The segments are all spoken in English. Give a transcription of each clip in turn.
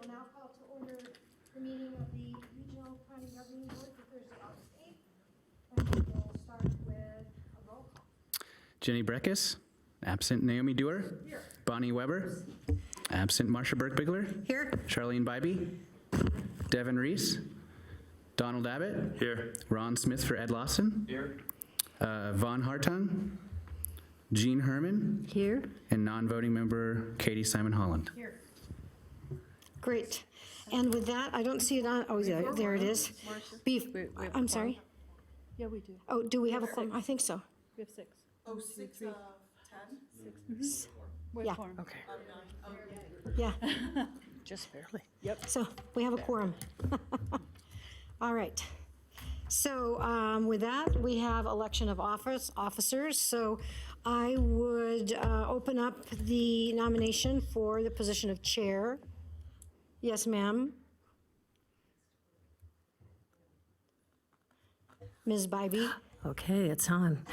now call to order the meeting of the Regional Planning Governing Board for Thursday, August 8th. And we'll start with a roll call. Jenny Breckus, absent. Naomi Dewar. Here. Bonnie Weber, absent. Marsha Burke-Bigler. Here. Charlene Bybee. Devin Reese. Donald Abbott. Here. Ron Smith for Ed Lawson. Here. Vaughn Hartung. Jean Herman. Here. And non-voting member Katie Simon Holland. Here. Great. And with that, I don't see it on, oh, yeah, there it is. I'm sorry? Yeah, we do. Oh, do we have a quorum? I think so. We have 6. Oh, 6 of 10? We Yeah. have quorum. Okay. Yeah, Just barely. so we have a quorum. All right. So with that, we have election of officers. So I would open up the nomination for the position of chair. Yes, ma'am. Ms. Bybee? Okay, it's on.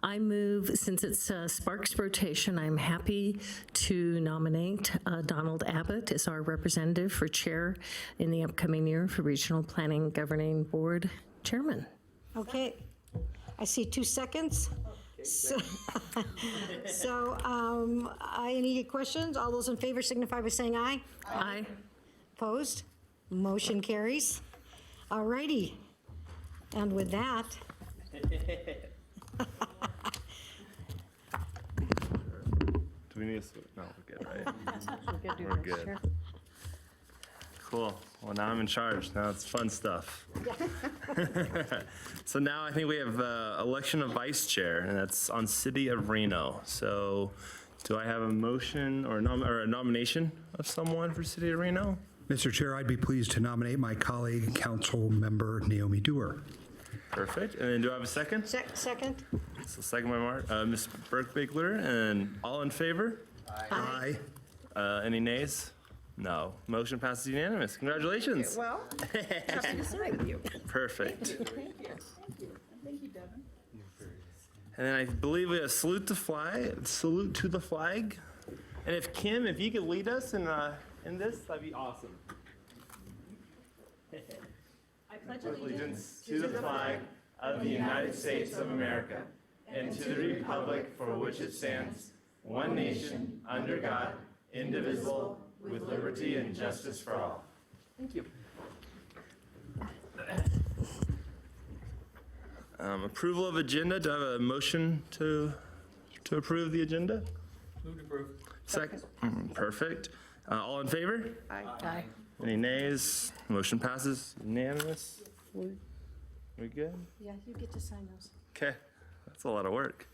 I move, since it's Sparks rotation, I'm happy to nominate Donald Abbott as our representative for chair in the upcoming year for Regional Planning Governing Board Chairman. Okay, I see 2 seconds. So, any questions? All those in favor signify by saying aye. Aye. Opposed? Motion carries. All righty. And with that, Do we need to switch? No, we're good, right? We're good. Cool. Well, now I'm in charge. Now it's fun stuff. So now I think we have election of vice chair, and that's on City of Reno. So do I have a motion or a nomination of someone for City of Reno? Mr. Chair, I'd be pleased to nominate my colleague, Council Member Naomi Dewar. Perfect. And then do I have a second? second? So second by Ms. Burke-Bigler, and all in favor? Aye. Any nays? No. Motion passes unanimous. Congratulations. Well, happy to serve with you. Perfect. Thank you, Devin. And then I believe we have salute to the flag. And if Kim, if you could lead us in this, that'd be awesome. I pledge Allegiance to the flag of the United States of America and to the republic for which it stands, one nation, under God, indivisible, with liberty and justice for all. Thank you. Approval of agenda. Do I have a motion to approve the agenda? Move to approve. Second. Perfect. All in favor? Aye. Any nays? Motion passes unanimous. We good? Yeah, you get to sign those. Okay, that's a lot of work.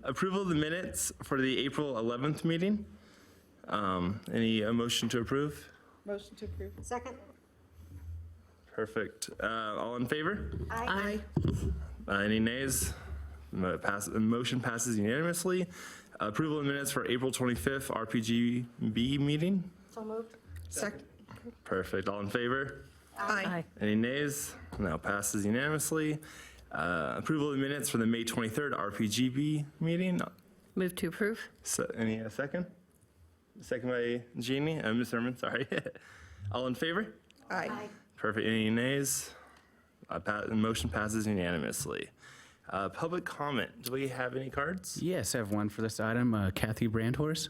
Approval of the minutes for the April 11th meeting. Any motion to approve? Motion to approve. Second? Perfect. All in favor? Aye. Any nays? Motion passes unanimously. Approval of minutes for April 25th RPGB meeting. So moved. Second. Perfect. All in favor? Aye. Any nays? No, passes unanimously. Approval of the minutes for the May 23rd RPGB meeting. Move to approve. So, any second? Second by Jeannie, Ms. Herman, sorry. All in favor? Aye. Perfect. Any nays? Motion passes unanimously. Public comment. Do we have any cards? Yes, I have one for this item. Kathy Brandhorse.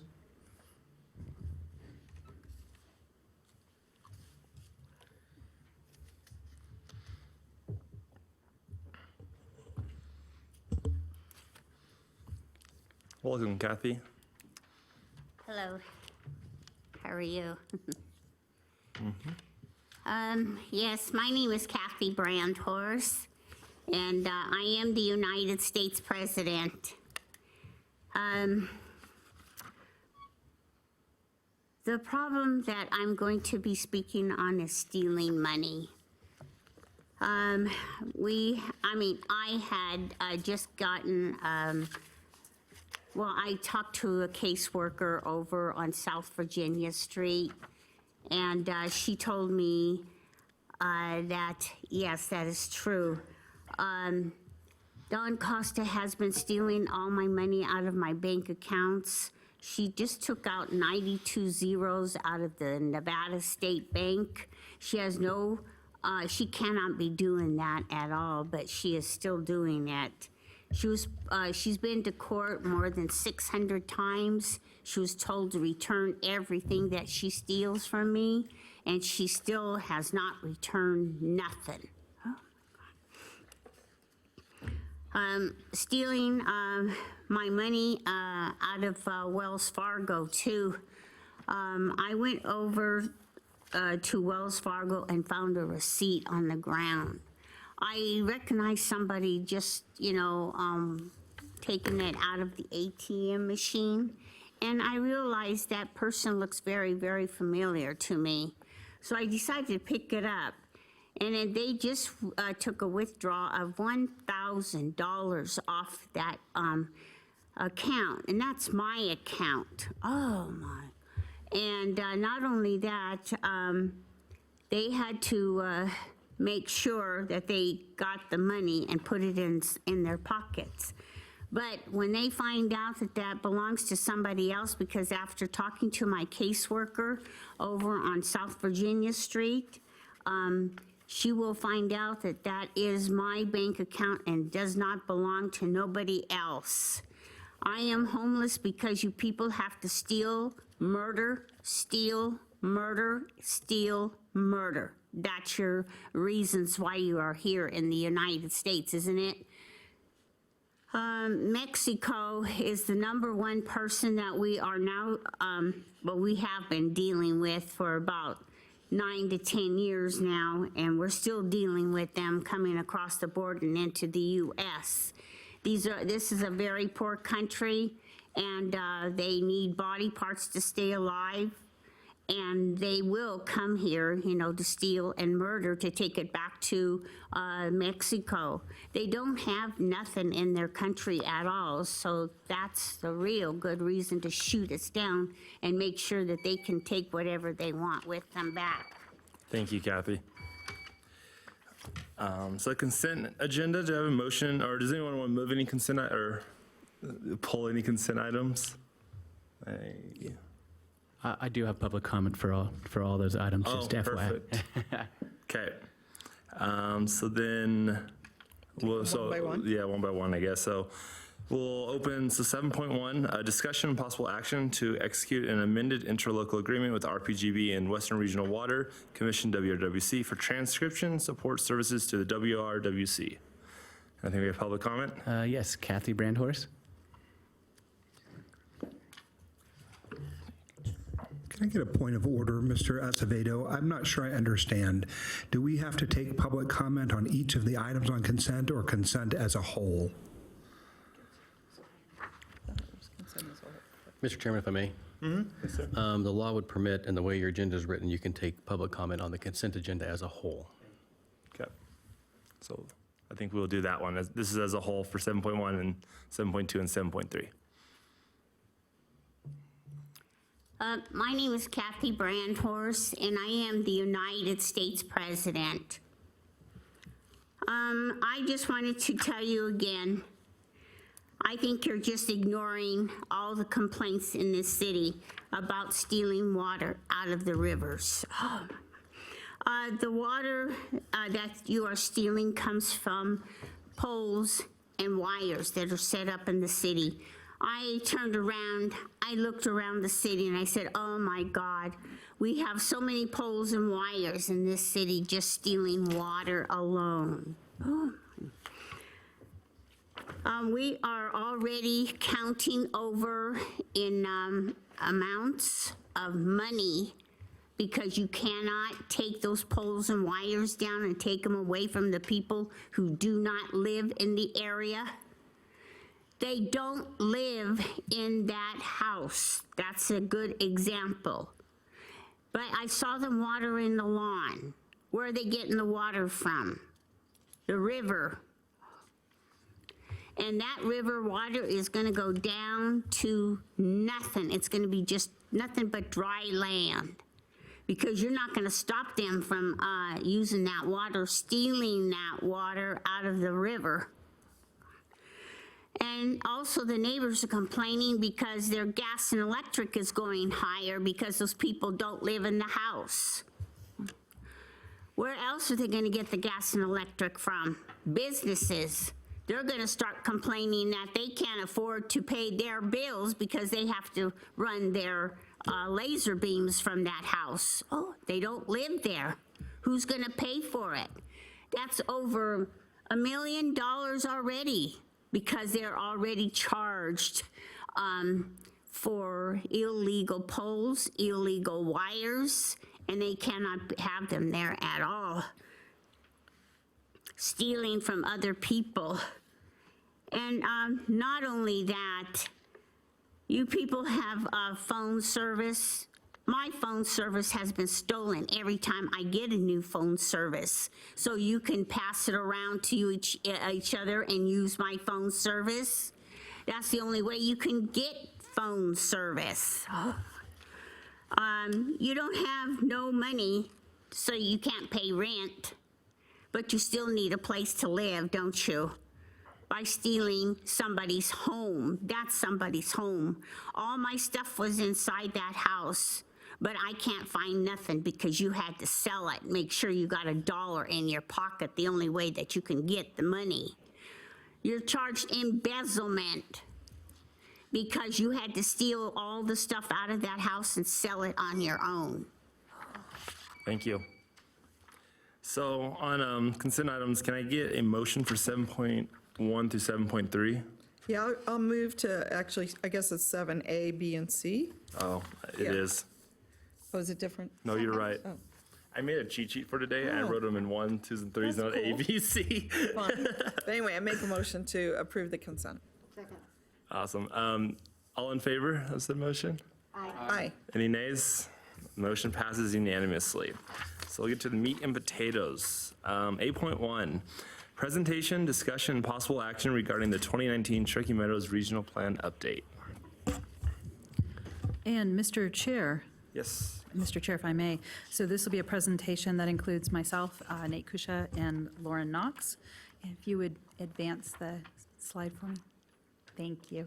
Welcome, Kathy. Hello. How are you? Yes, my name is Kathy Brandhorse, and I am the United States President. The problem that I'm going to be speaking on is stealing money. I had just gotten, I talked to a caseworker over on South Virginia Street, and she told me that, yes, that is true. Don Costa has been stealing all my money out of my bank accounts. She just took out 92 zeros out of the Nevada State Bank. She has no, she cannot be doing that at all, but she is still doing it. She's been to court more than 600 times. She was told to return everything that she steals from me, and she still has not returned nothing. Stealing my money out of Wells Fargo too. I went over to Wells Fargo and found a receipt on the ground. I recognized somebody just, taking it out of the ATM machine, and I realized that person looks very, very familiar to me. So I decided to pick it up. And then they just took a withdrawal of $1,000 off that account, and that's my account. Oh my! And not only that, they had to make sure that they got the money and put it in their pockets. But when they find out that that belongs to somebody else, because after talking to my caseworker over on South Virginia Street, she will find out that that is my bank account and does not belong to nobody else. I am homeless because you people have to steal, murder, steal, murder, steal, murder. That's your reasons why you are here in the United States, isn't it? Mexico is the #1 person that we are now, we have been dealing with for about 9 to 10 years now, and we're still dealing with them coming across the border and into the U.S. This is a very poor country, and they need body parts to stay alive, and they will come here, to steal and murder to take it back to Mexico. They don't have nothing in their country at all, so that's the real good reason to shoot us down and make sure that they can take whatever they want with them back. Thank you, Kathy. So consent agenda, do I have a motion, or does anyone want to move any consent or pull any consent items? I do have public comment for all those items, just FYI. Perfect. Okay. So then, One by one? Yeah, one by one, I guess. So we'll open, 7.1, discussion and possible action to execute an amended interlocal agreement with RPGB and Western Regional Water Commission, WRWC, for transcription support services to the WRWC. I think we have public comment. Yes, Kathy Brandhorst. Can I get a point of order, Mr. Acevedo? I'm not sure I understand. Do we have to take public comment on each of the items on consent or consent as a whole? Mr. Chairman, if I may. Yes, sir. The law would permit, and the way your agenda is written, you can take public comment on the consent agenda as a whole. Okay. So I think we'll do that one. This is as a whole for 7.1 and 7.2 and 7.3. My name is Kathy Brandhorst, and I am the United States President. I just wanted to tell you again, I think you're just ignoring all the complaints in this city about stealing water out of the rivers. The water that you are stealing comes from poles and wires that are set up in the city. I turned around, I looked around the city, and I said, oh my God, we have so many poles and wires in this city just stealing water alone. Oh. We are already counting over in amounts of money, because you cannot take those poles and wires down and take them away from the people who do not live in the area. They don't live in that house. That's a good example. But I saw them watering the lawn. Where are they getting the water from? The river. And that river water is gonna go down to nothing. It's gonna be just nothing but dry land. Because you're not gonna stop them from using that water, stealing that water out of the river. And also the neighbors are complaining because their gas and electric is going higher because those people don't live in the house. Where else are they gonna get the gas and electric from? Businesses. They're gonna start complaining that they can't afford to pay their bills because they have to run their laser beams from that house. Oh, they don't live there. Who's gonna pay for it? That's over $1 million already because they're already charged for illegal poles, illegal wires, and they cannot have them there at all. Stealing from other people. And not only that, you people have phone service. My phone service has been stolen every time I get a new phone service. So you can pass it around to each other and use my phone service. That's the only way you can get phone service. You don't have no money, so you can't pay rent, but you still need a place to live, don't you? By stealing somebody's home. That's somebody's home. All my stuff was inside that house, but I can't find nothing because you had to sell it. Make sure you got $1 in your pocket, the only way that you can get the money. You're charged embezzlement because you had to steal all the stuff out of that house and sell it on your own. Thank you. So on consent items, can I get a motion for 7.1 through 7.3? Yeah, I'll move to, actually, I guess it's 7A, B, and C. Oh, it Yeah. is. Oh, is it different? No, you're right. Oh. I made a cheat sheet for today, and I Oh. wrote them in 1, 2s, and 3s, That's not A, cool. B, C. Fine. But anyway, I make a motion to approve the consent. Awesome. All in favor of the motion? Aye. Any nays? Motion passes unanimously. So we'll get to the meat and potatoes. 8.1, presentation, discussion, and possible action regarding the 2019 Truckee Meadows Regional Plan update. And Mr. Chair, Yes. Mr. Chair, if I may, so this will be a presentation that includes myself, Nate Kusha, and Lauren Knox. If you would advance the slide for me. Thank you.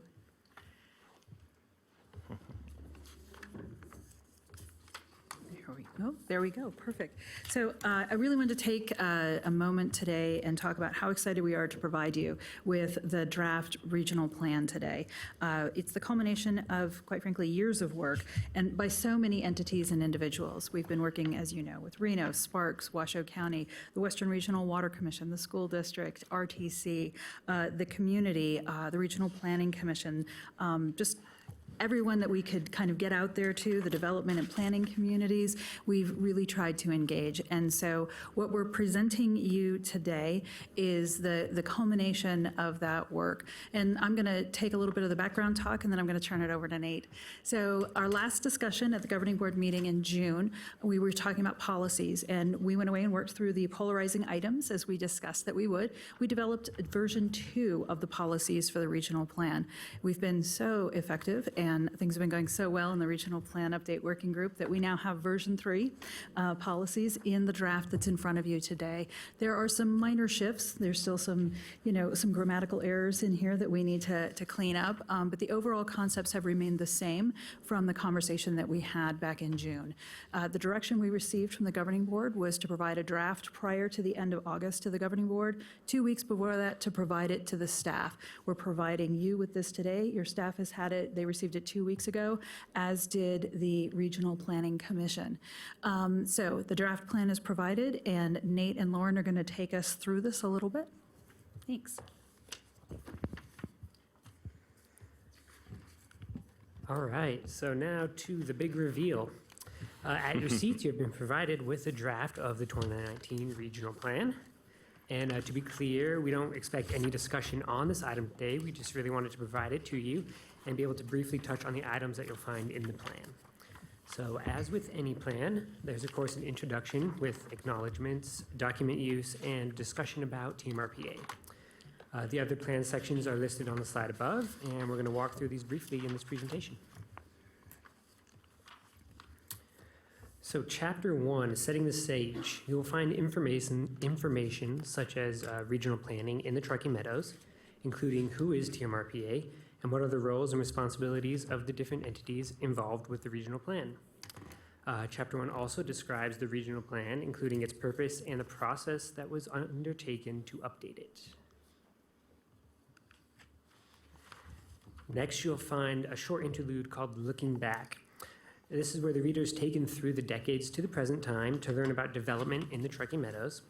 There we go, perfect. So I really wanted to take a moment today and talk about how excited we are to provide you with the draft regional plan today. It's the culmination of, quite frankly, years of work, and by so many entities and individuals. We've been working, as you know, with Reno, Sparks, Washoe County, the Western Regional Water Commission, the school district, RTC, the community, the Regional Planning Commission, just everyone that we could kind of get out there to, the development and planning communities, we've really tried to engage. And so what we're presenting you today is the culmination of that work. And I'm going to take a little bit of the background talk, and then I'm going to turn it over to Nate. So our last discussion at the governing board meeting in June, we were talking about policies, and we went away and worked through the polarizing items as we discussed that we would. We developed version 2 of the policies for the regional plan. We've been so effective, and things have been going so well in the regional plan update working group that we now have version 3 policies in the draft that's in front of you today. There are some minor shifts. There's still some, some grammatical errors in here that we need to clean up, but the overall concepts have remained the same from the conversation that we had back in June. The direction we received from the governing board was to provide a draft prior to the end of August to the governing board, 2 weeks before that to provide it to the staff. We're providing you with this today. Your staff has had it. They received it 2 weeks ago, as did the Regional Planning Commission. So the draft plan is provided, and Nate and Lauren are going to take us through this a little bit. Thanks. All right, so now to the big reveal. At your seats, you have been provided with a draft of the 2019 Regional Plan. And to be clear, we don't expect any discussion on this item today. We just really wanted to provide it to you and be able to briefly touch on the items that you'll find in the plan. So as with any plan, there's of course an introduction with acknowledgements, document use, and discussion about Team RPA. The other plan sections are listed on the slide above, and we're going to walk through these briefly in this presentation. So Chapter 1 is setting the stage. You will find information such as regional planning in the Truckee Meadows. including who is TMRPA and what are the roles and responsibilities of the different entities involved with the regional plan. Chapter 1 also describes the regional plan, including its purpose and the process that was undertaken to update it. Next, you'll find a short interlude called Looking Back. This is where the reader is taken through the decades to the present time to learn about development in the Truckee Meadows.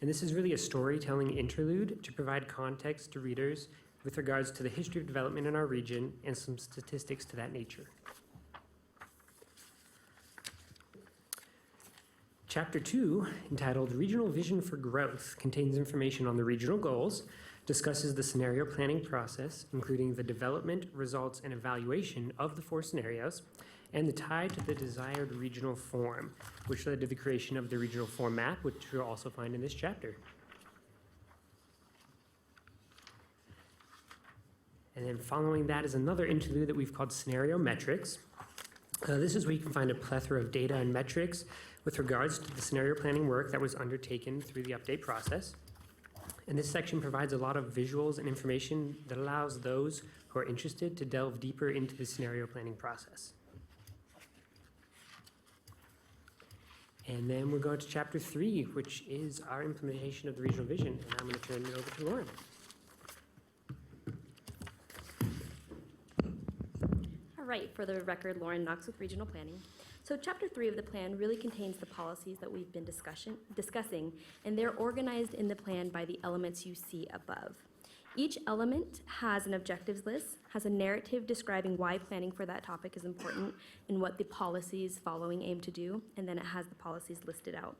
And this is really a storytelling interlude to provide context to readers with regards to the history of development in our region and some statistics to that nature. Chapter 2, entitled Regional Vision for Growth, contains information on the regional goals, discusses the scenario planning process, including the development, results, and evaluation of the 4 scenarios, and the tie to the desired regional form, which led to the creation of the regional form map, which you'll also find in this chapter. And then following that is another interlude that we've called Scenario Metrics. This is where you can find a plethora of data and metrics with regards to the scenario planning work that was undertaken through the update process. And this section provides a lot of visuals and information that allows those who are interested to delve deeper into the scenario planning process. And then we're going to chapter 3, which is our implementation of the regional vision. And I'm going to turn it over to Lauren. All right, for the record, Lauren Knox with Regional Planning. So chapter 3 of the plan really contains the policies that we've been discussing, and they're organized in the plan by the elements you see above. Each element has an objectives list, has a narrative describing why planning for that topic is important and what the policies following aim to do, and then it has the policies listed out.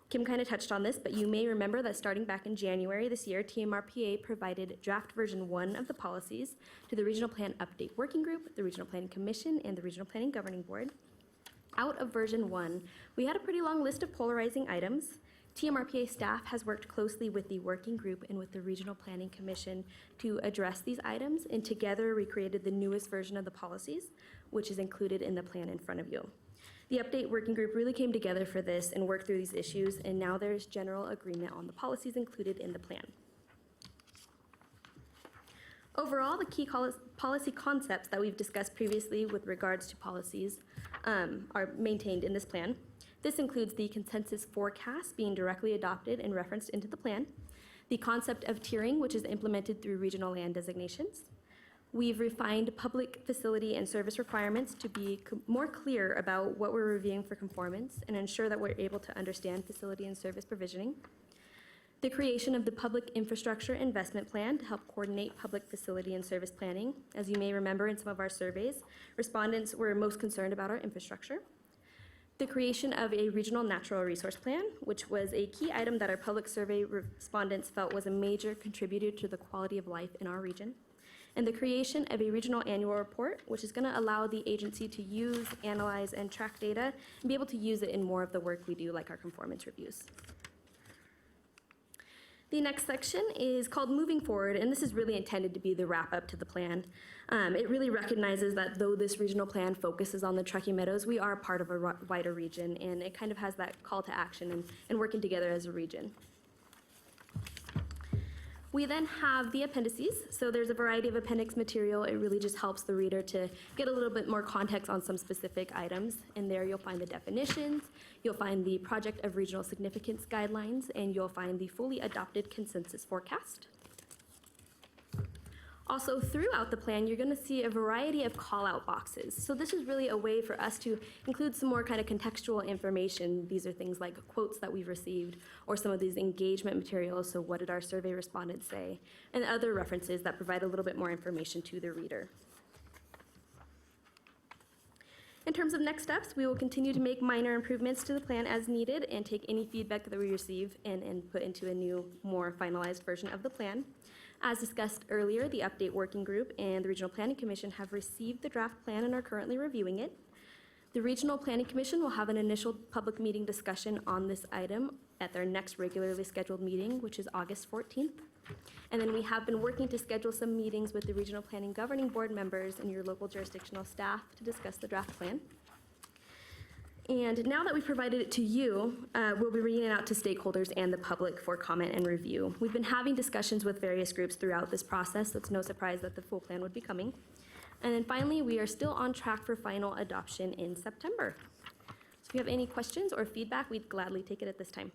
Kim kind of touched on this, but you may remember that starting back in January this year, TMRPA provided draft version 1 of the policies to the Regional Plan Update Working Group, the Regional Planning Commission, and the Regional Planning Governing Board. Out of version 1, we had a pretty long list of polarizing items. TMRPA staff has worked closely with the working group and with the Regional Planning Commission to address these items, and together we created the newest version of the policies, which is included in the plan in front of you. The update working group really came together for this and worked through these issues, and now there's general agreement on the policies included in the plan. Overall, the key policy concepts that we've discussed previously with regards to policies are maintained in this plan. This includes the consensus forecast being directly adopted and referenced into the plan, the concept of tiering, which is implemented through regional land designations. We've refined public facility and service requirements to be more clear about what we're reviewing for conformance and ensure that we're able to understand facility and service provisioning. The creation of the Public Infrastructure Investment Plan to help coordinate public facility and service planning. As you may remember in some of our surveys, respondents were most concerned about our infrastructure. The creation of a regional natural resource plan, which was a key item that our public survey respondents felt was a major contributor to the quality of life in our region. And the creation of a regional annual report, which is going to allow the agency to use, analyze, and track data and be able to use it in more of the work we do, like our conformance reviews. The next section is called Moving Forward, and this is really intended to be the wrap-up to the plan. It really recognizes that though this regional plan focuses on the Truckee Meadows, we are part of a wider region, and it kind of has that call to action and working together as a region. We then have the appendices. So there's a variety of appendix material. It really just helps the reader to get a little bit more context on some specific items. And there you'll find the definitions, you'll find the project of regional significance guidelines, and you'll find the fully adopted consensus forecast. Also, throughout the plan, you're going to see a variety of call-out boxes. So this is really a way for us to include some more kind of contextual information. These are things like quotes that we've received, or some of these engagement materials, so what did our survey respondents say, and other references that provide a little bit more information to the reader. In terms of next steps, we will continue to make minor improvements to the plan as needed and take any feedback that we receive and put into a new, more finalized version of the plan. As discussed earlier, the Update Working Group and the Regional Planning Commission have received the draft plan and are currently reviewing it. The Regional Planning Commission will have an initial public meeting discussion on this item at their next regularly scheduled meeting, which is August 14th. And then we have been working to schedule some meetings with the Regional Planning Governing Board members and your local jurisdictional staff to discuss the draft plan. And now that we've provided it to you, we'll be reading it out to stakeholders and the public for comment and review. We've been having discussions with various groups throughout this process, so it's no surprise that the full plan would be coming. And then finally, we are still on track for final adoption in September. So if you have any questions or feedback, we'd gladly take it at this time.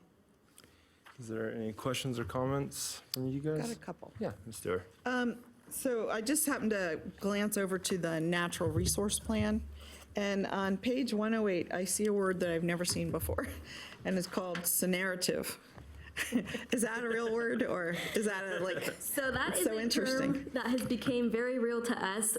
Is there any questions or comments from you guys? Got a couple. Yeah, Ms. Dewar. So I just happened to glance over to the natural resource plan, and on page 108, I see a word that I've never seen before, and it's called scenaritive. Is that a real word, or is that So that it's is so a interesting. term that has became very real to us.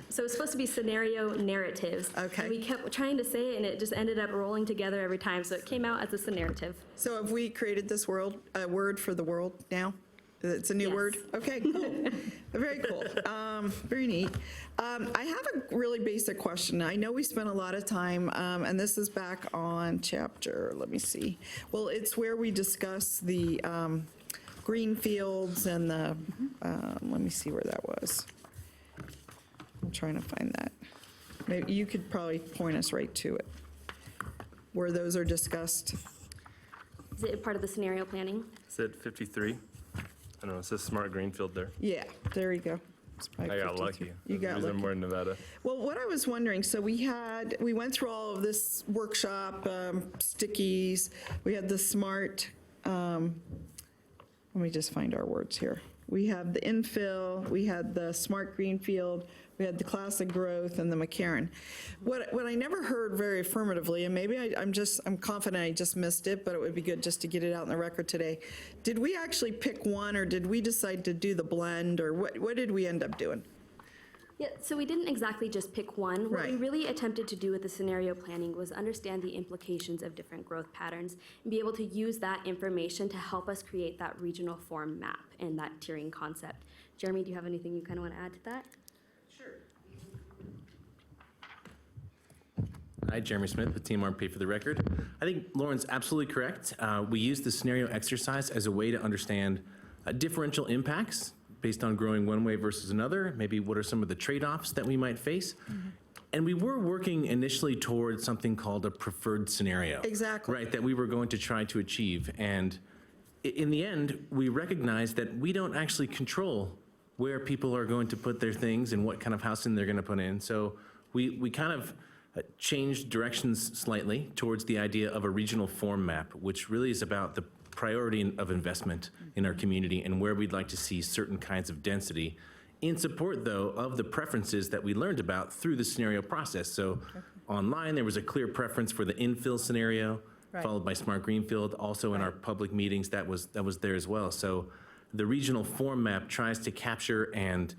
So it's supposed to be scenario narratives. Okay. And we kept trying to say it, and it just ended up rolling together every time. So it came out as a scenaritive. So have we created this word for the world now? It's a new Yes. word? Okay, cool. Very cool. Very neat. I have a really basic question. I know we spent a lot of time, and this is back on chapter, let me see. Well, it's where we discuss the green fields and the, let me see where that was. I'm trying to find that. Maybe you could probably point us right to it, where those are discussed. Is it part of the scenario planning? Is it 53? I don't know, it says Smart Greenfield there. Yeah, there you go. It's probably I got 52. lucky. You got lucky. We're in Nevada. Well, what I was wondering, so we went through all of this workshop, stickies, we had the smart, let me just find our words here. We have the infill, we had the smart greenfield, we had the classic growth, and the McCarran. What I never heard very affirmatively, and maybe I'm confident I just missed it, but it would be good just to get it out in the record today. Did we actually pick one, or did we decide to do the blend, or what did we end up doing? Yeah, so we didn't exactly just pick one. What we Right. really attempted to do with the scenario planning was understand the implications of different growth patterns and be able to use that information to help us create that regional form map and that tiering concept. Jeremy, do you have anything you kind of want to add to that? Hi, Jeremy Smith with Team RP for the record. I think Lauren's absolutely correct. We use the scenario exercise as a way to understand differential impacts based on growing one way versus another. Maybe what are some of the trade-offs that we might face? And we were working initially towards something called a preferred scenario. Exactly. Right, that we were going to try to achieve. And in the end, we recognized that we don't actually control where people are going to put their things and what kind of housing they're going to put in. So we kind of changed directions slightly towards the idea of a regional form map, which really is about the priority of investment in our community and where we'd like to see certain kinds of density, in support, though, of the preferences that we learned about through the scenario process. So online, there was a clear preference for the infill scenario, Right. followed by Smart Greenfield. Also in our public meetings, that was there as well. So the regional form map tries to capture and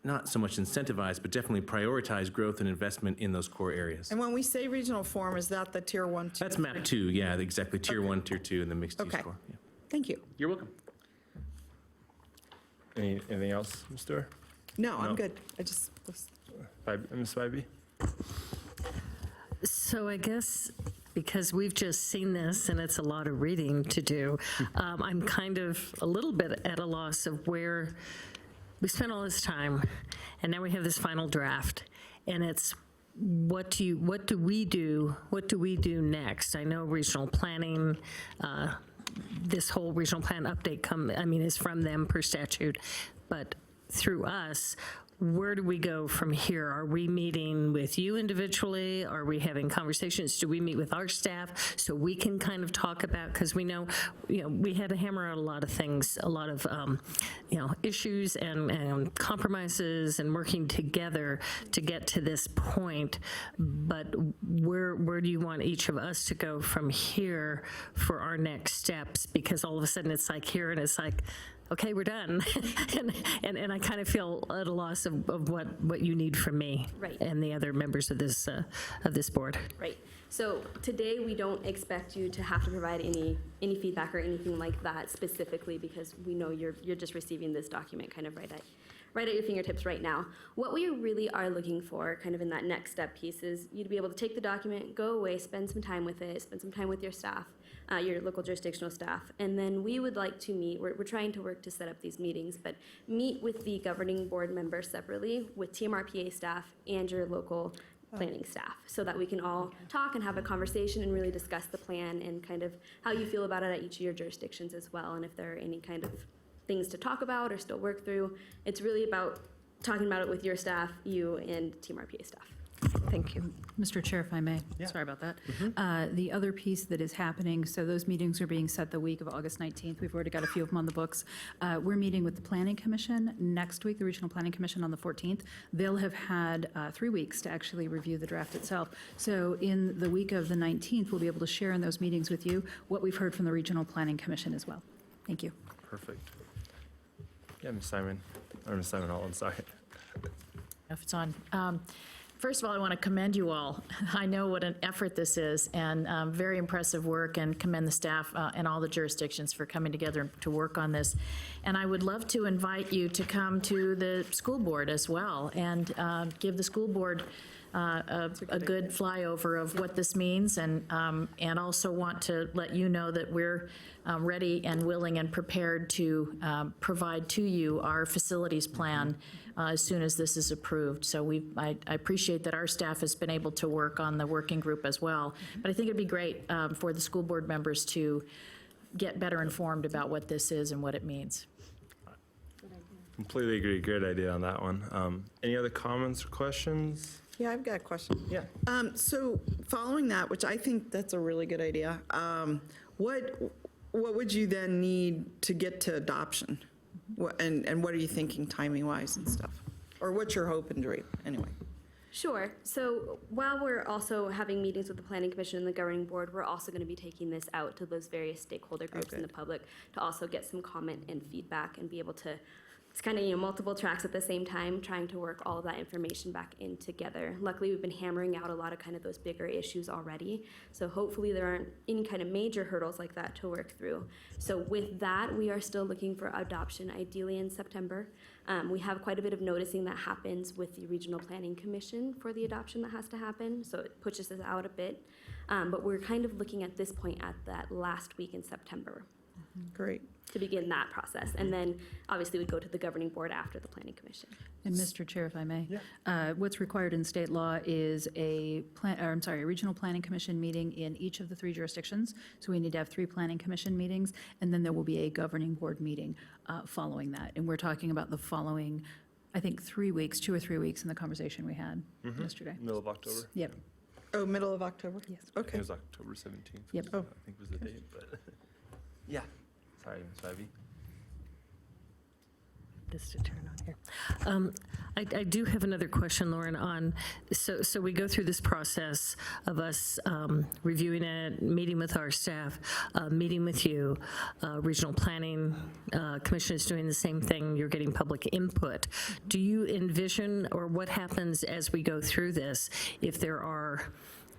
not so much incentivize, but definitely prioritize growth and investment in those core areas. And when we say regional form, is that the tier 1, 2? That's map 2, yeah, exactly. Tier 1, Tier 2, and the mixed use Okay. core. Yeah. Thank you. You're welcome. Anything else, Ms. Dewar? No, I'm No. good. I just, Ms. Spivey? So I guess because we've just seen this and it's a lot of reading to do, I'm kind of a little bit at a loss of where we spent all this time and now we have this final draft and it's what do we do next? I know regional planning, this whole regional plan update is from them per statute, but through us, where do we go from here? Are we meeting with you individually? Are we having conversations? Do we meet with our staff so we can kind of talk about, because we know, we had to hammer out a lot of things, a lot of, issues and compromises and working together to get to this point. But where do you want each of us to go from here for our next steps? Because all of a sudden it's like here and it's like, okay, we're done. and I kind of feel at a loss of what you need from me Right. and the other members of this board. Right. So today, we don't expect you to have to provide any feedback or anything like that specifically because we know you're just receiving this document kind of right at your fingertips right now. What we really are looking for kind of in that next step piece is you to be able to take the document, go away, spend some time with it, spend some time with your staff, your local jurisdictional staff, and then we would like to meet, we're trying to work to set up these meetings, but meet with the governing board members separately with TMRPA staff and your local planning staff, so that we can all talk and have a conversation and really discuss the plan and kind of how you feel about it at each of your jurisdictions as well, and if there are any kind of things to talk about or still work through. It's really about talking about it with your staff, you, and Team RPA staff. Thank you. Mr. Chair, if I may, sorry about that. The other piece that is happening, so those meetings are being set the week of August 19th. We've already got a few of them on the books. We're meeting with the Planning Commission next week, the Regional Planning Commission on the 14th. They'll have had 3 weeks to actually review the draft itself. So in the week of the 19th, we'll be able to share in those meetings with you what we've heard from the Regional Planning Commission as well. Thank you. Perfect. Yeah, Ms. Simon, or Ms. Simon Holland, sorry. If it's on. First of all, I want to commend you all. I know what an effort this is, and very impressive work, and commend the staff and all the jurisdictions for coming together to work on this. And I would love to invite you to come to the school board as well and give the school board a good flyover of what this means, and also want to let you know that we're ready and willing and prepared to provide to you our facilities plan as soon as this is approved. So I appreciate that our staff has been able to work on the working group as well. But I think it'd be great for the school board members to get better informed about what this is and what it means. Completely agree. Great idea on that one. Any other comments or questions? Yeah, I've got a question. Yeah. So following that, which I think that's a really good idea, what would you then need to get to adoption? And what are you thinking timing-wise and stuff? Or what's your hope and dream, anyway? Sure. So while we're also having meetings with the Planning Commission and the Governing Board, we're also going to be taking this out to those various stakeholder groups in the public to also get some comment and feedback and be able to, it's kind of, multiple tracks at the same time, trying to work all of that information back in together. Luckily, we've been hammering out a lot of kind of those bigger issues already. So hopefully there aren't any kind of major hurdles like that to work through. So with that, we are still looking for adoption, ideally in September. We have quite a bit of noticing that happens with the Regional Planning Commission for the adoption that has to happen, so it pushes us out a bit. But we're kind of looking at this point at that last week in September. Great. To begin that process. And then obviously we go to the Governing Board after the Planning Commission. And Mr. Chair, if I may, what's required in state law is a Regional Planning Commission meeting in each of the 3 jurisdictions. So we need to have 3 Planning Commission meetings, and then there will be a Governing Board meeting following that. And we're talking about the following, I think, 3 weeks, 2 or 3 weeks in the conversation we had yesterday. Middle of October? Yep. Oh, middle of October? Yes. I think Okay. it was October 17th. Yep. I think was the date, but yeah. Sorry, Ms. Ivy. This to turn on here. I do have another question, Lauren, on, so we go through this process of us reviewing it, meeting with our staff, meeting with you. Regional Planning Commission is doing the same thing. You're getting public input. Do you envision, or what happens as we go through this, if there are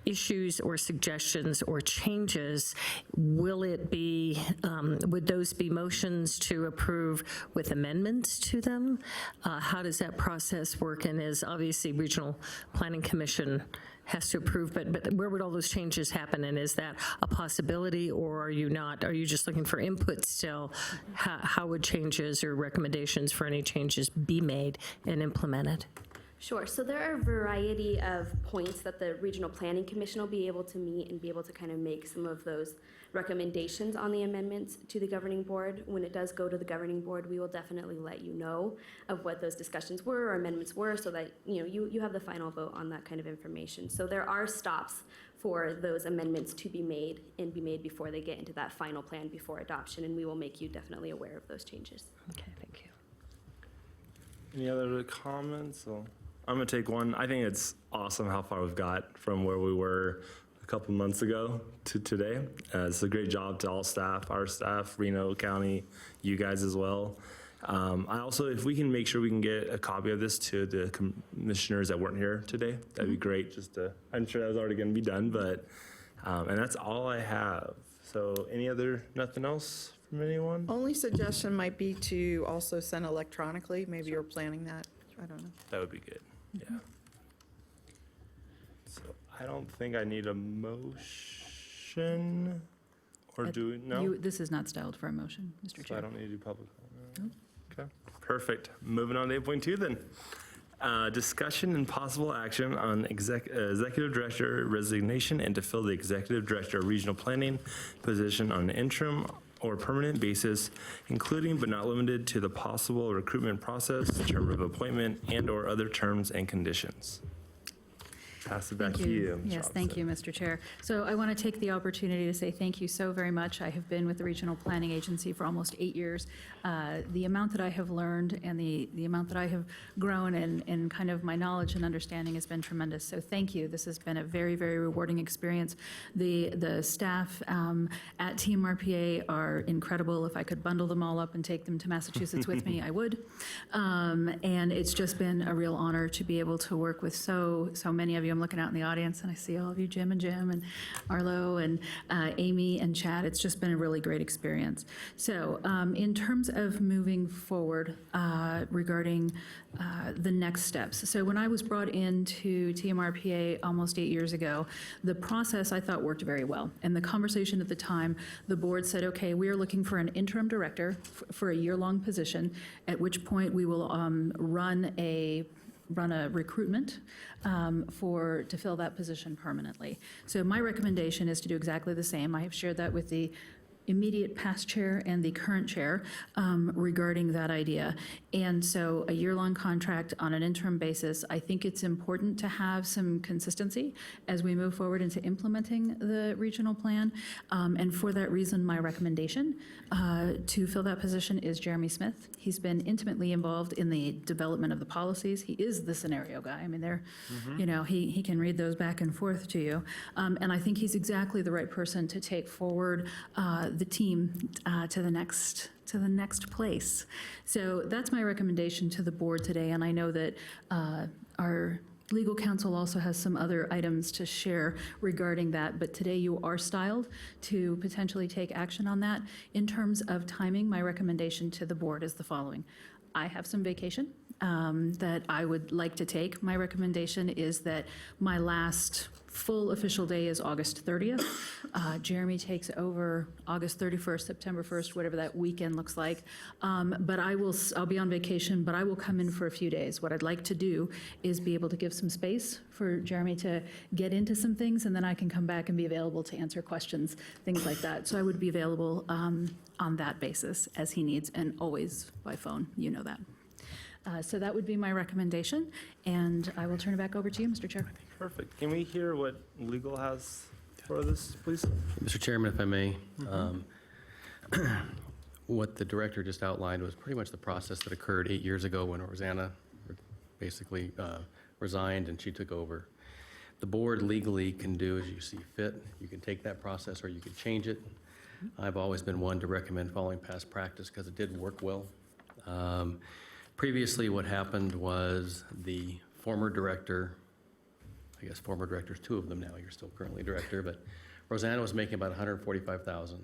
issues or suggestions or changes, will it be, would those be motions to approve with amendments to them? How does that process work? And is obviously Regional Planning Commission has to approve, but where would all those changes happen? And is that a possibility, or are you not? Are you just looking for input still? How would changes or recommendations for any changes be made and implemented? Sure. So there are a variety of points that the Regional Planning Commission will be able to meet and be able to kind of make some of those recommendations on the amendments to the Governing Board. When it does go to the Governing Board, we will definitely let you know of what those discussions were or amendments were, so that you have the final vote on that kind of information. So there are stops for those amendments to be made and be made before they get into that final plan before adoption, and we will make you definitely aware of those changes. Okay, thank you. Any other comments? So I'm going to take one. I think it's awesome how far we've got from where we were a couple months ago to today. It's a great job to all staff, our staff, Reno County, you guys as well. I also, if we can make sure we can get a copy of this to the commissioners that weren't here today, that'd be great. I'm sure that was already going to be done, but, and that's all I have. So nothing else from anyone? Only suggestion might be to also send electronically. Maybe you're planning that. I don't know. That would be good, yeah. So I don't think I need a motion, or no? This is not styled for a motion, Mr. So Chair. I don't need to do public comment? Okay, perfect. Moving on to 8.2 then. Discussion and possible action on executive director resignation and to fill the executive director of regional planning position on an interim or permanent basis, including but not limited to the possible recruitment process, term of appointment, and/or other terms and conditions. Pass it back to you. Yes, thank you, Mr. Chair. So I want to take the opportunity to say thank you so very much. I have been with the Regional Planning Agency for almost 8 years. The amount that I have learned and the amount that I have grown in kind of my knowledge and understanding has been tremendous. So thank you. This has been a very, very rewarding experience. The staff at Team RPA are incredible. If I could bundle them all up and take them to Massachusetts with me, I would. And it's just been a real honor to be able to work with so many of you. I'm looking out in the audience and I see all of you, Jim and Arlo and Amy and Chad. It's just been a really great experience. So in terms of moving forward regarding the next steps. So when I was brought into TMRPA almost 8 years ago, the process I thought worked very well. And the conversation at the time, the board said, okay, we are looking for an interim director for a year-long position, at which point we will run a recruitment to fill that position permanently. So my recommendation is to do exactly the same. I have shared that with the immediate past chair and the current chair regarding that idea. And so a year-long contract on an interim basis, I think it's important to have some consistency as we move forward into implementing the regional plan. And for that reason, my recommendation to fill that position is Jeremy Smith. He's been intimately involved in the development of the policies. He is the scenario guy. I mean, he can read those back and forth to you. And I think he's exactly the right person to take forward the team to the next place. So that's my recommendation to the board today, and I know that our legal counsel also has some other items to share regarding that, but today you are styled to potentially take action on that. In terms of timing, my recommendation to the board is the following. I have some vacation that I would like to take. My recommendation is that my last full official day is August 30th. Jeremy takes over August 31st, September 1st, whatever that weekend looks like. But I'll be on vacation, but I will come in for a few days. What I'd like to do is be able to give some space for Jeremy to get into some things, and then I can come back and be available to answer questions, things like that. So I would be available on that basis as he needs, and always by phone, you know that. So that would be my recommendation, and I will turn it back over to you, Mr. Chair. Perfect. Can we hear what legal has for this, please? Mr. Chairman, if I may, what the director just outlined was pretty much the process that occurred 8 years ago when Rosanna basically resigned and she took over. The board legally can do as you see fit. You can take that process or you can change it. I've always been one to recommend following past practice because it did work well. Previously, what happened was the former director, I guess former directors, two of them now, you're still currently director, but Rosanna was making about $145,000,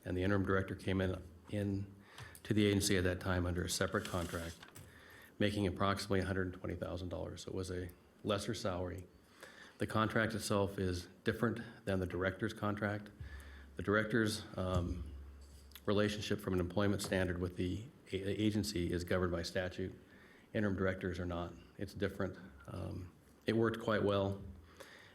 and the interim director came in to the agency at that time under a separate contract, making approximately $120,000. So it was a lesser salary. The contract itself is different than the director's contract. The director's relationship from an employment standard with the agency is governed by statute. Interim directors are not. It's different. It worked quite well.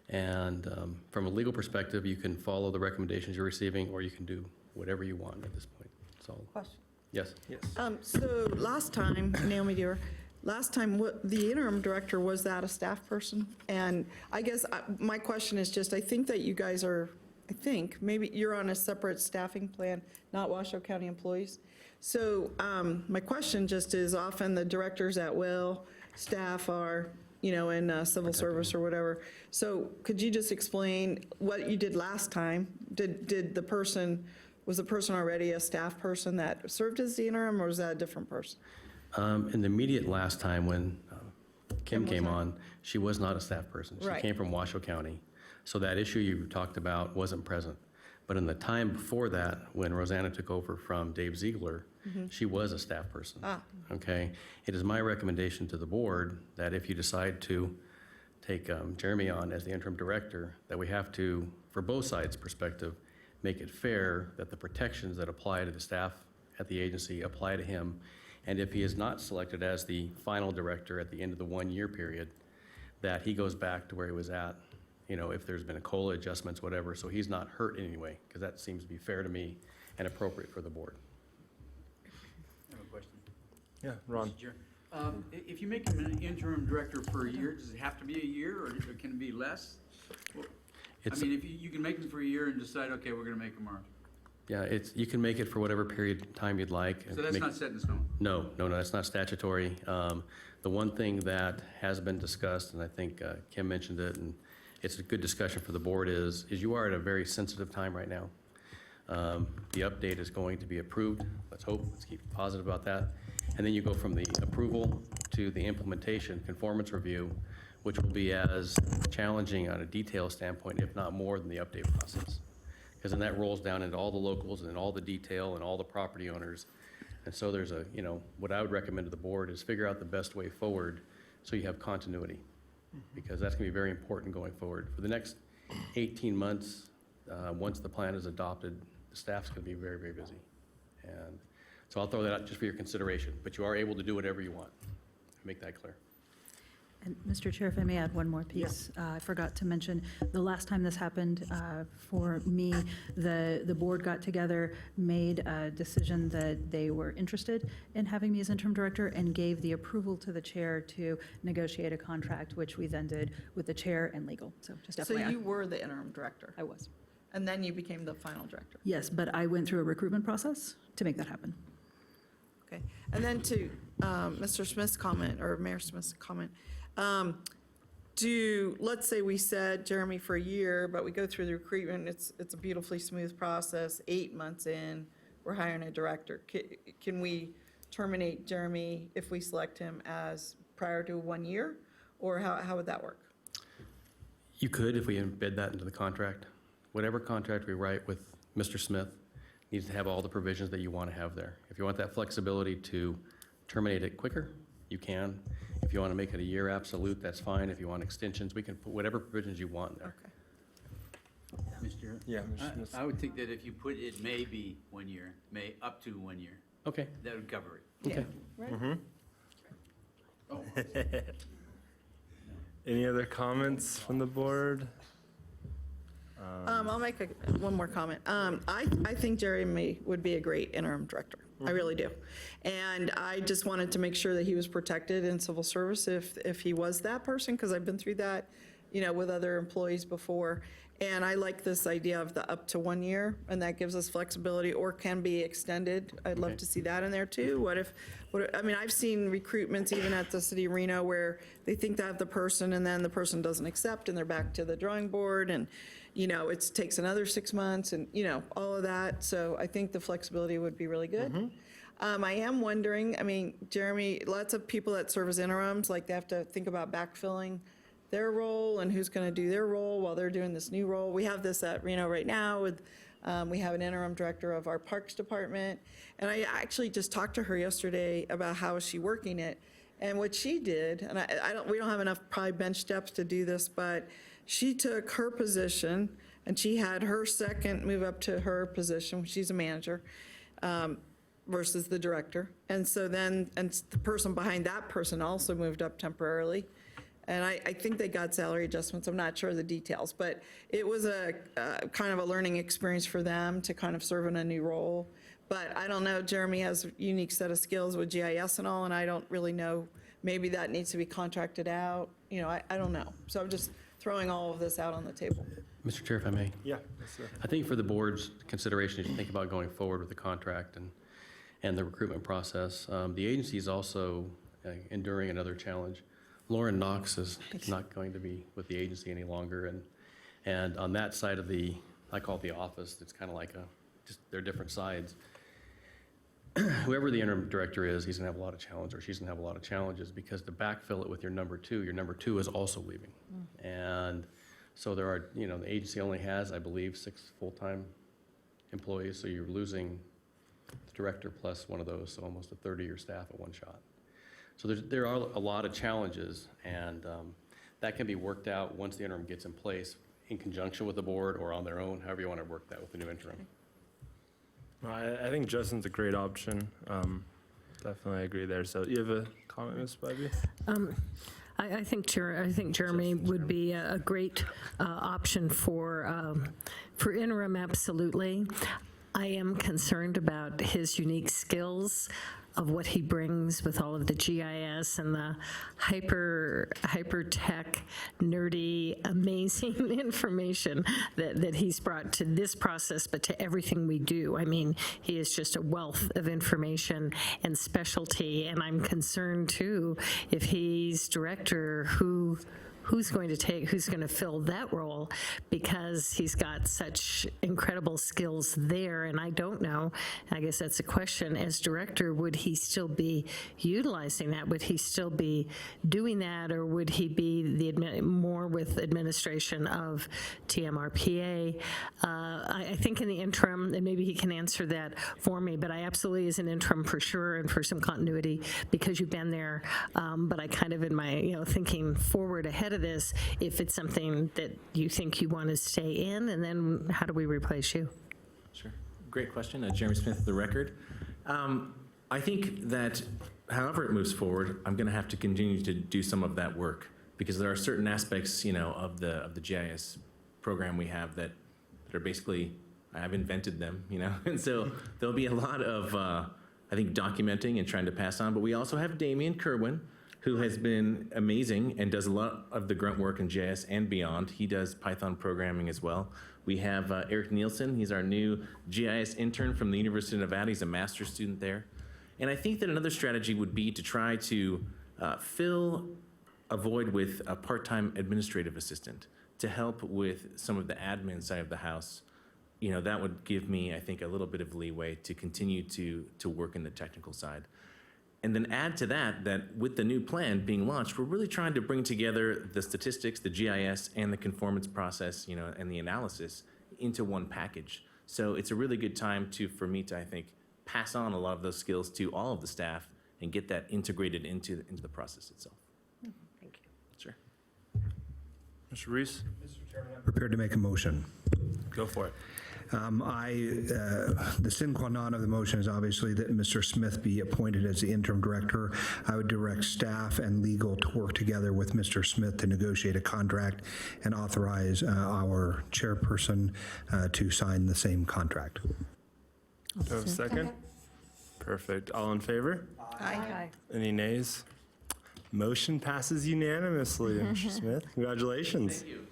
And from a legal perspective, you can follow the recommendations you're receiving, or you can do whatever you want at this point. So, Question. yes. Yes. So last time, Naomi Dewar, last time, the interim director, was that a staff person? And I guess my question is just, I think that you guys are, maybe you're on a separate staffing plan, not Washoe County employees. So my question just is, often the directors at will, staff are, in civil service or whatever. So could you just explain what you did last time? Was the person already a staff person that served as the interim, or was that a different person? In the immediate last time when Kim came on, she was not a staff person. She came from Washoe County. So that issue you talked about wasn't present. But in the time before that, when Rosanna took over from Dave Ziegler, she was a staff person. Okay. It is my recommendation to the board that if you decide to take Jeremy on as the interim director, that we have to, for both sides' perspective, make it fair that the protections that apply to the staff at the agency apply to him, And if he is not selected as the final director at the end of the 1-year period, that he goes back to where he was at, if there's been a COLA adjustments, whatever, so he's not hurt in any way, because that seems to be fair to me and appropriate for the board. I have a question. Yeah, Ron. Mr. Chair. If you make him an interim director for a year, does it have to be a year, or can it be less? Well, It's- if you can make him for a year and decide, okay, we're gonna make him ours. Yeah, you can make it for whatever period of time you'd like. So that's not set in stone? No, that's not statutory. The one thing that has been discussed, and I think Kim mentioned it, and it's a good discussion for the board, is you are at a very sensitive time right now. The update is going to be approved. Let's hope, let's keep positive about that. And then you go from the approval to the implementation, conformance review, which will be as challenging on a detail standpoint, if not more, than the update process. Because then that rolls down into all the locals and all the detail and all the property owners. And so there's what I would recommend to the board is figure out the best way forward so you have continuity. Because that's going to be very important going forward. For the next 18 months, once the plan is adopted, the staff's going to be very, very busy. And so I'll throw that out just for your consideration. But you are able to do whatever you want. Make that clear. And Mr. Chair, if I may add one more piece. I forgot to mention, the last time this happened for me, the board got together, made a decision that they were interested in having me as interim director, and gave the approval to the chair to negotiate a contract, which we then did with the chair and legal. So just So FYI. you were the interim director? I was. And then you became the final director? Yes, but I went through a recruitment process to make that happen. Okay. And then to Mr. Smith's comment, or Mayor Smith's comment, let's say we said Jeremy for a year, but we go through the recruitment, it's a beautifully smooth process, 8 months in, we're hiring a director. Can we terminate Jeremy if we select him as prior to 1 year? Or how would that work? You could if we embed that into the contract. Whatever contract we write with Mr. Smith needs to have all the provisions that you want to have there. If you want that flexibility to terminate it quicker, you can. If you want to make it a year absolute, that's fine. If you want extensions, we can put whatever provisions you want there. Okay. Mr. Yeah, Mr. Smith. I would think that if you put it may be 1 year, may up to 1 year, Okay. that would cover it. Okay. Right? Oh, Any other comments from the board? I'll make one more comment. I think Jeremy would be a great interim director. I really do. And I just wanted to make sure that he was protected in civil service if he was that person, because I've been through that, with other employees before. And I like this idea of the up to 1 year, and that gives us flexibility, or can be extended. I'd love to see that in there too. I've seen recruitments even at the city of Reno where they think they have the person and then the person doesn't accept and they're back to the drawing board, and it takes another 6 months and, all of that. So I think the flexibility would be really good. I am wondering, Jeremy, lots of people that serve as interims, like they have to think about backfilling their role and who's going to do their role while they're doing this new role. We have this at Reno right now with, we have an interim director of our parks department. And I actually just talked to her yesterday about how is she working it. And what she did, and we don't have enough probably bench depth to do this, but she took her position and she had her second move up to her position. She's a manager versus the director. And so then, and the person behind that person also moved up temporarily. And I think they got salary adjustments. I'm not sure of the details, but it was a kind of a learning experience for them to kind of serve in a new role. But I don't know, Jeremy has a unique set of skills with GIS and all, and I don't really know, maybe that needs to be contracted out. I don't know. So I'm just throwing all of this out on the table. Mr. Chair, if I may. Yeah. Yes, sir. I think for the board's consideration, as you think about going forward with the contract and the recruitment process, the agency is also enduring another challenge. Lauren Knox is not going to be with the agency any longer, and on that side of I call it the office, it's kind of like they're different sides. Whoever the interim director is, he's gonna have a lot of challenges, or she's gonna have a lot of challenges, because to backfill it with your number two is also leaving. And so there are, the agency only has, I believe, 6 full-time employees, so you're losing the director plus one of those, so almost a third of your staff at one shot. So there are a lot of challenges, and that can be worked out once the interim gets in place in conjunction with the board or on their own, however you want to work that with the new interim. I think Justin's a great option. Definitely agree there. So you have a comment, Ms. Bybee? I think Jeremy would be a great option for interim, absolutely. I am concerned about his unique skills of what he brings with all of the GIS and the hyper tech, nerdy, amazing information that he's brought to this process, but to everything we do. I mean, he is just a wealth of information and specialty, and I'm concerned too, if he's director, who's going to fill that role, because he's got such incredible skills there. And I don't know, I guess that's a question, as director, would he still be utilizing that? Would he still be doing that, or would he be more with administration of TMRPA? I think in the interim, and maybe he can answer that for me, but I absolutely, as an interim for sure, and for some continuity, because you've been there, but I kind of in my, thinking forward ahead of this, if it's something that you think you want to stay in, and then how do we replace you? Sure. Great question. Jeremy Smith, The Record. I think that however it moves forward, I'm going to have to continue to do some of that work, because there are certain aspects, of the GIS program we have that are basically, I've invented them, and so there'll be a lot of, I think, documenting and trying to pass on. But we also have Damian Kerwin, who has been amazing and does a lot of the grunt work in GIS and beyond. He does Python programming as well. We have Eric Nielsen. He's our new GIS intern from the University of Nevada. He's a master's student there. And I think that another strategy would be to try to fill a void with a part-time administrative assistant to help with some of the admin side of the house. That would give me, I think, a little bit of leeway to continue to work in the technical side. And then add to that with the new plan being launched, we're really trying to bring together the statistics, the GIS, and the conformance process, and the analysis into one package. So it's a really good time for me to, I think, pass on a lot of those skills to all of the staff and get that integrated into the process itself. Thank you. Sure. Mr. Reese? Prepared to make a motion. Go for it. The sine qua non of the motion is obviously that Mr. Smith be appointed as the interim director. I would direct staff and legal to work together with Mr. Smith to negotiate a contract and authorize our chairperson to sign the same contract. Do I have a second? Perfect. All in favor? Aye. Any nays? Motion passes unanimously, Mr. Smith. Congratulations. Thank you.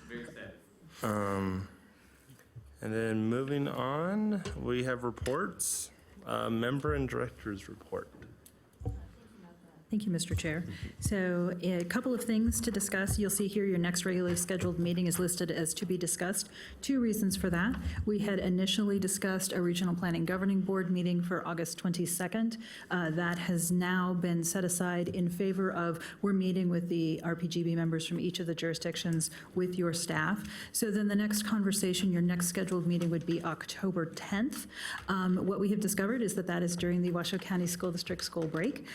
Very sad. And then moving on, we have reports. Member and directors report. Thank you, Mr. Chair. So a couple of things to discuss. You'll see here your next regularly scheduled meeting is listed as to be discussed. Two reasons for that. We had initially discussed a Regional Planning Governing Board meeting for August 22nd. That has now been set aside in favor of, we're meeting with the RPGB members from each of the jurisdictions with your staff. So then the next conversation, your next scheduled meeting would be October 10th. What we have discovered is that is during the Washoe County School District school break.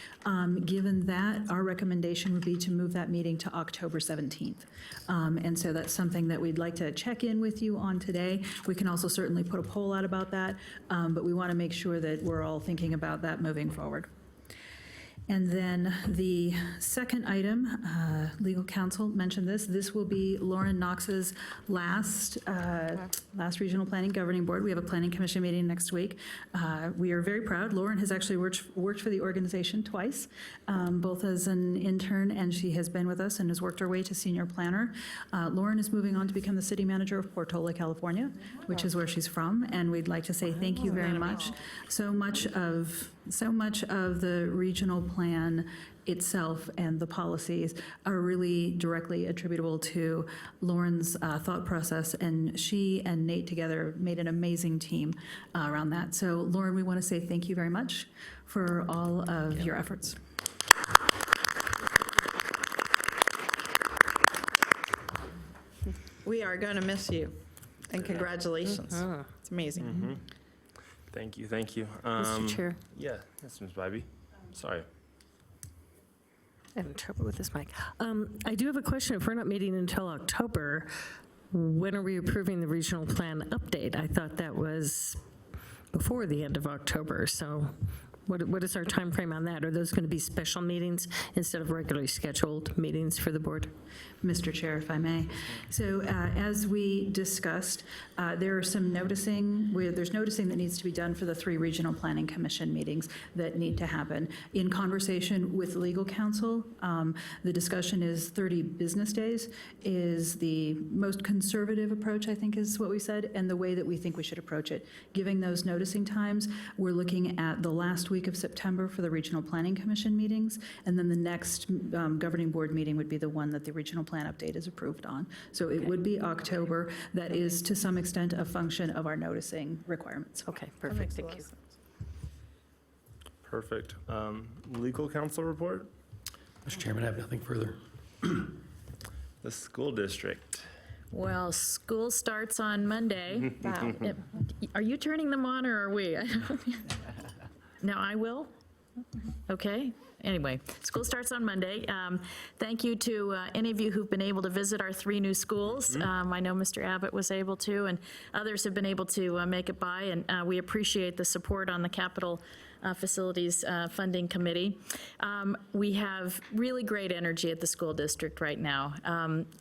Given that, our recommendation would be to move that meeting to October 17th. And so that's something that we'd like to check in with you on today. We can also certainly put a poll out about that, but we want to make sure that we're all thinking about that moving forward. And then the second item, legal counsel mentioned this will be Lauren Knox's last Regional Planning Governing Board. We have a Planning Commission meeting next week. We are very proud. Lauren has actually worked for the organization twice, both as an intern, and she has been with us and has worked her way to senior planner. Lauren is moving on to become the city manager of Portola, California, which is where she's from, and we'd like to say thank you very much. So much of the regional plan itself and the policies are really directly attributable to Lauren's thought process, and she and Nate together made an amazing team around that. So Lauren, we want to say thank you very much for all of your efforts. We are going to miss you, and congratulations. It's amazing. Thank you, thank you. Mr. Chair. Yeah, yes, Ms. Bybee. Sorry. I'm having trouble with this mic. I do have a question. If we're not meeting until October, when are we approving the regional plan update? I thought that was before the end of October, so What is our time frame on that? Are those going to be special meetings instead of regularly scheduled meetings for the board? Mr. Chair, if I may. So as we discussed, there are some there's noticing that needs to be done for the 3 Regional Planning Commission meetings that need to happen. In conversation with legal counsel, the discussion is 30 business days is the most conservative approach, I think is what we said, and the way that we think we should approach it. Giving those noticing times, we're looking at the last week of September for the Regional Planning Commission meetings, and then the next governing board meeting would be the one that the Regional Plan update is approved on. So it would be October. That is to some extent a function of our noticing requirements. Okay, perfect, thank you. Perfect. Legal counsel report? Mr. Chairman, I have nothing further. The school district. Well, school starts on Monday. Wow. Are you turning them on or are we? No, I will? Okay. Anyway, school starts on Monday. Thank you to any of you who've been able to visit our 3 new schools. I know Mr. Abbott was able to, and others have been able to make it by, and we appreciate the support on the capital Facilities Funding Committee. We have really great energy at the school district right now.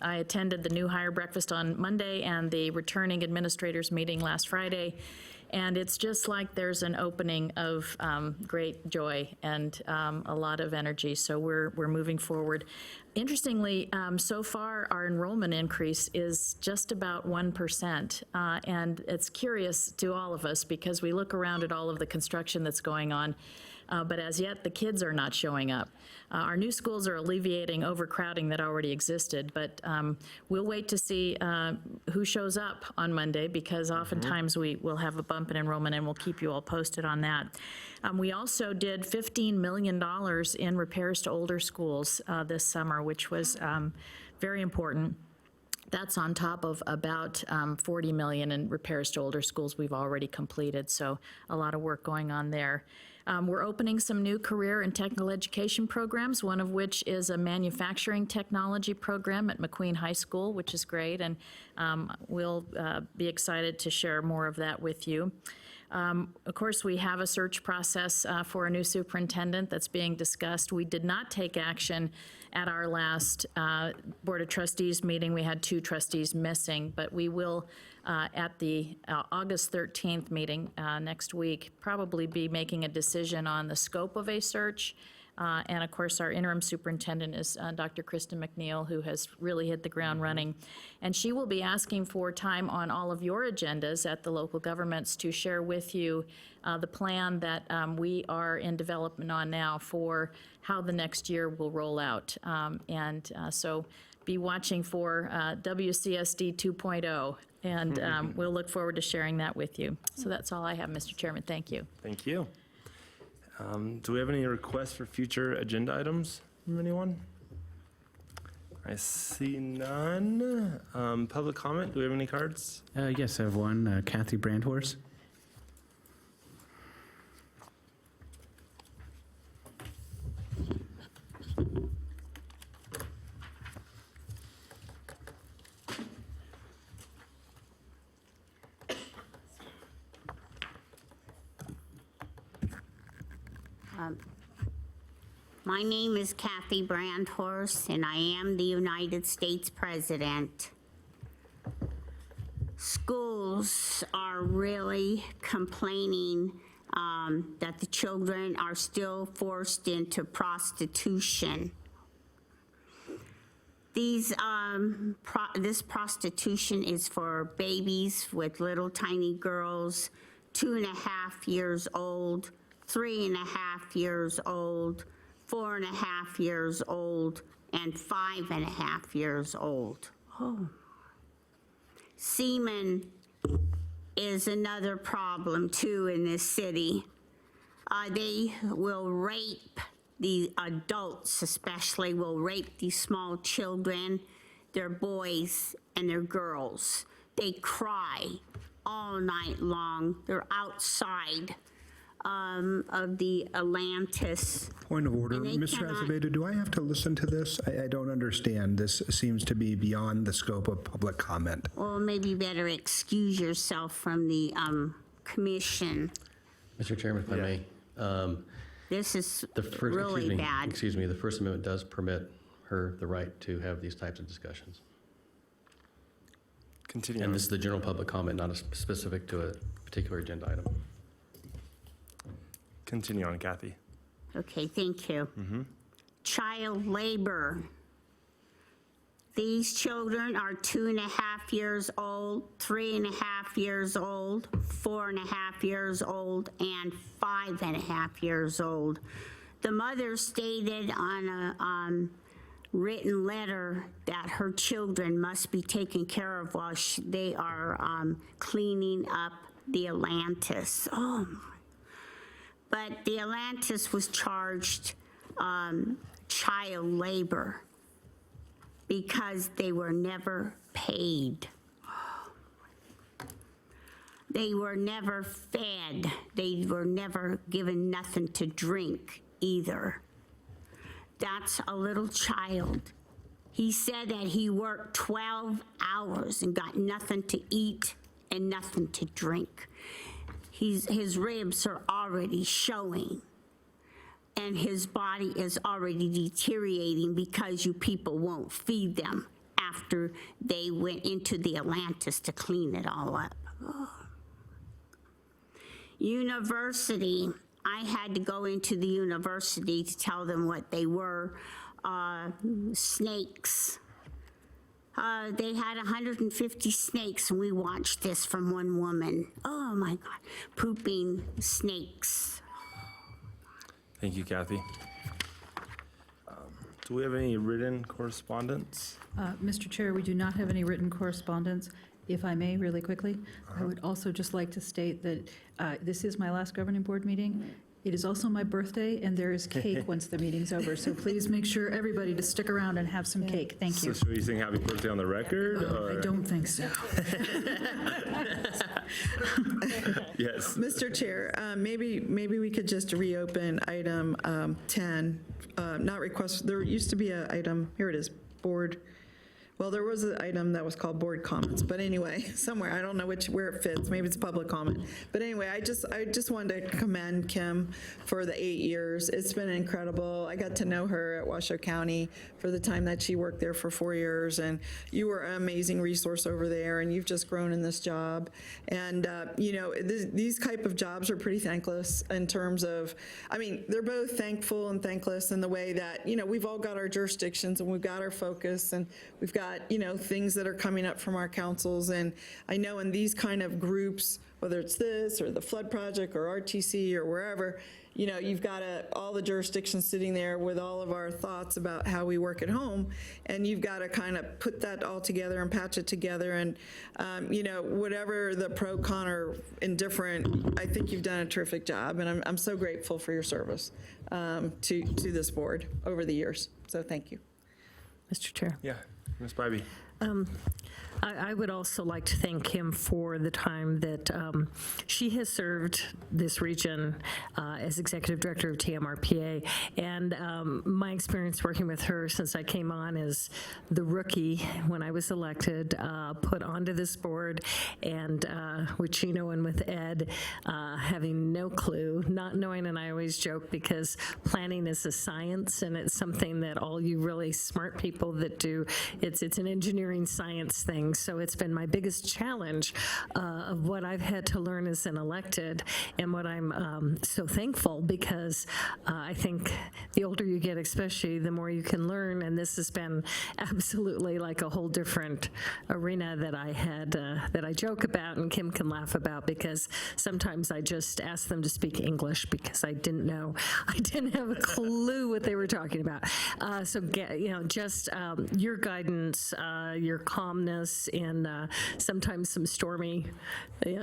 I attended the new hire breakfast on Monday and the returning administrators meeting last Friday. And it's just like there's an opening of great joy and a lot of energy. So we're moving forward. Interestingly, so far our enrollment increase is just about 1%. And it's curious to all of us because we look around at all of the construction that's going on. But as yet, the kids are not showing up. Our new schools are alleviating overcrowding that already existed, but we'll wait to see who shows up on Monday because oftentimes we will have a bump in enrollment and we'll keep you all posted on that. We also did $15 million in repairs to older schools this summer, which was very important. That's on top of about $40 million in repairs to older schools we've already completed, so a lot of work going on there. We're opening some new career and technical education programs, one of which is a manufacturing technology program at McQueen High School, which is great, and we'll be excited to share more of that with you. Of course, we have a search process for a new superintendent that's being discussed. We did not take action at our last Board of Trustees meeting. We had 2 trustees missing, but we will at the August 13th meeting next week probably be making a decision on the scope of a search. And of course, our interim superintendent is Dr. Kristen McNeil, who has really hit the ground running. And she will be asking for time on all of your agendas at the local governments to share with you the plan that we are in development on now for how the next year will roll out. So be watching for WCSD 2.0, and we'll look forward to sharing that with you. So that's all I have, Mr. Chairman. Thank you. Thank you. Do we have any requests for future agenda items from anyone? I see none. Public comment, do we have any cards? Yes, I have one. Kathy Brandhorst. My name is Kathy Brandhorst, and I am the United States President. Schools are really complaining that the children are still forced into prostitution. This prostitution is for babies with little tiny girls, 2.5 years old, 3.5 years old, 4.5 years old, and 5.5 years old. Oh. Semen is another problem too in this city. They will rape, the adults especially will rape these small children, they're boys and they're girls. They cry all night long. They're outside of the Atlantis. Point of order. Mr. Azevedo, do I have to listen to this? I don't understand. This seems to be beyond the scope of public comment. Well, maybe you better excuse yourself from the commission. Mr. Chairman, if I may. This is The first, really bad. Excuse me, the First Amendment does permit her the right to have these types of discussions. Continue. And this is the general public comment, not specific to a particular agenda item. Continue on, Kathy. Okay, thank you. Child labor. These children are 2.5 years old, 3.5 years old, 4.5 years old, and 5.5 years old. The mother stated on a written letter that her children must be taken care of while they are cleaning up the Atlantis. Oh, my. But the Atlantis was charged child labor because they were never paid. They were never fed. They were never given nothing to drink either. That's a little child. He said that he worked 12 hours and got nothing to eat and nothing to drink. His ribs are already showing, and his body is already deteriorating because you people won't feed them after they went into the Atlantis to clean it all up. Oh. University, I had to go into the university to tell them what they were. Snakes. They had 150 snakes, and we watched this from one woman. Oh my God, pooping snakes. Thank you, Kathy. Do we have any written correspondence? Mr. Chair, we do not have any written correspondence. If I may, really quickly, I would also just like to state that this is my last governing board meeting. It is also my birthday, and there is cake once the meeting's over, so please make sure everybody to stick around and have some cake. Thank you. So should we sing happy birthday on the record? I don't think so. Yes. Mr. Chair, maybe we could just reopen item 10, not request, there used to be an item, here it is, board. Well, there was an item that was called board comments, but anyway, somewhere, I don't know where it fits, maybe it's public comment. But anyway, I just wanted to commend Kim for the 8 years. It's been incredible. I got to know her at Washoe County for the time that she worked there for 4 years, and you were an amazing resource over there, and you've just grown in this job. And, you know, these type of jobs are pretty thankless in terms of, I mean, they're both thankful and thankless in the way that, you know, we've all got our jurisdictions and we've got our focus and we've got, you know, things that are coming up from our councils. And I know in these kind of groups, whether it's this or the flood project or RTC or wherever, you know, you've got all the jurisdictions sitting there with all of our thoughts about how we work at home, and you've got to kind of put that all together and patch it together. And, you know, whatever the pro, con, or indifferent, I think you've done a terrific job, and I'm so grateful for your service to this board over the years. So thank you. Mr. Chair. Yeah, Ms. Bybee. I would also like to thank Kim for the time that she has served this region as Executive Director of TMRPA. And my experience working with her since I came on as the rookie when I was elected, put onto this board, and which, you know, and with Ed having no clue, not knowing, and I always joke because planning is a science and it's something that all you really smart people that do, it's an engineering science thing. So it's been my biggest challenge of what I've had to learn as an elected, and what I'm so thankful, because I think the older you get, especially, the more you can learn, and this has been absolutely like a whole different arena that I had, that I joke about and Kim can laugh about, because sometimes I just ask them to speak English because I didn't know, I didn't have a clue what they were talking about. So, you know, just your guidance, your calmness in sometimes some stormy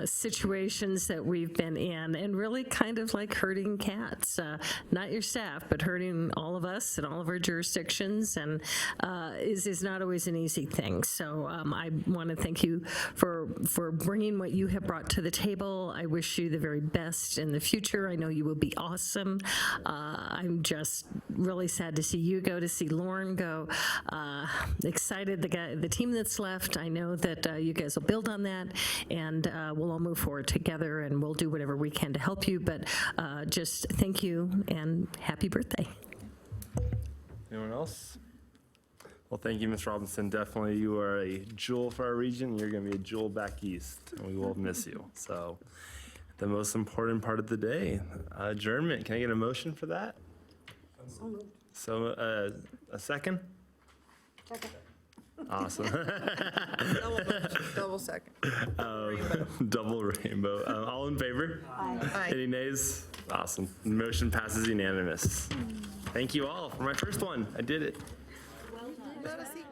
situations that we've been in, and really kind of like herding cats, not your staff, but herding all of us and all of our jurisdictions, and is not always an easy thing. So I want to thank you for bringing what you have brought to the table. I wish you the very best in the future. I know you will be awesome. I'm just really sad to see you go, to see Lauren go. Excited the team that's left. left. I know that you guys will build on that, and we'll all move forward together, and we'll do whatever we can to help you. But just thank you, and happy birthday. Anyone else? Well, thank you, Ms. Robinson. Definitely, you are a jewel for our region. You're going to be a jewel back east, and we will miss you. So, the most important part of the day, adjournment. Can I get a motion for that? So, a second? Second. Awesome. Double second. Double rainbow. All in favor? Aye. Any nays? Awesome. Motion passes unanimous. Thank you all for my first one. I did it. Not a secret.